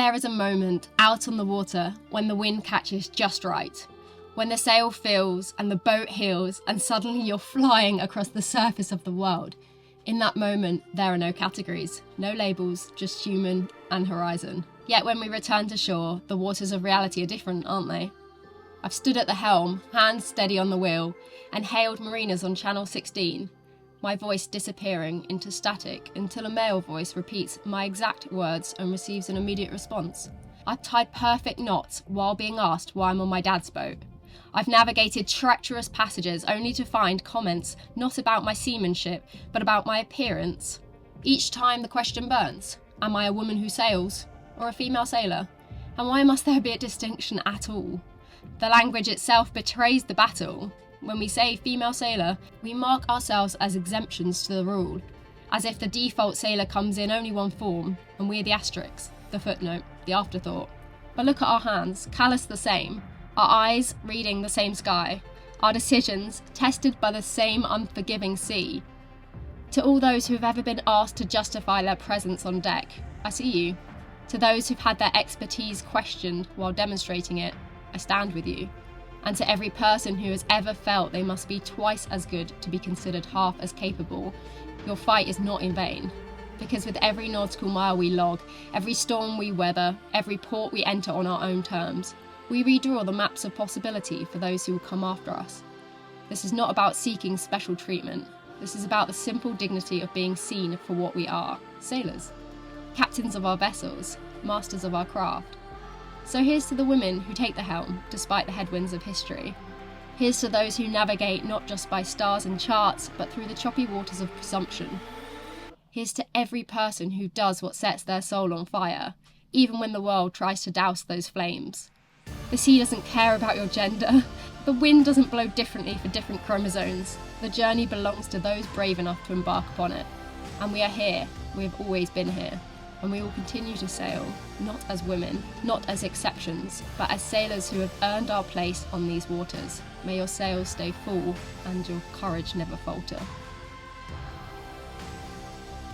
There is a moment out on the water when the wind catches just right, when the sail fills and the boat heels and suddenly you're flying across the surface of the world. In that moment, there are no categories, no labels, just human and horizon. Yet when we return to shore, the waters of reality are different, aren't they? I've stood at the helm, hands steady on the wheel, and hailed mariners on Channel 16, my voice disappearing into static until a male voice repeats my exact words and receives an immediate response. I've tied perfect knots while being asked why I'm on my dad's boat. I've navigated treacherous passages only to find comments not about my seamanship, but about my appearance. Each time the question burns, am I a woman who sails, or a female sailor? And why must there be a distinction at all? The language itself betrays the battle. When we say female sailor, we mark ourselves as exemptions to the rule, as if the default sailor comes in only one form, and we're the asterisk, the footnote, the afterthought. But look at our hands, callous the same, our eyes reading the same sky, our decisions tested by the same unforgiving sea. To all those who have ever been asked to justify their presence on deck, I see you. To those who've had their expertise questioned while demonstrating it, I stand with you. And to every person who has ever felt they must be twice as good to be considered half as capable, your fight is not in vain. Because with every nautical mile we log, every storm we weather, every port we enter on our own terms, we redraw the maps of possibility for those who will come after us. This is not about seeking special treatment. This is about the simple dignity of being seen for what we are, sailors, captains of our vessels, masters of our craft. So here's to the women who take the helm, despite the headwinds of history. Here's to those who navigate not just by stars and charts, but through the choppy waters of presumption. Here's to every person who does what sets their soul on fire, even when the world tries to douse those flames. The sea doesn't care about your gender. The wind doesn't blow differently for different chromosomes. The journey belongs to those brave enough to embark upon it. And we are here. We have always been here. And we will continue to sail, not as women, not as exceptions, but as sailors who have earned our place on these waters. May your sails stay full and your courage never falter.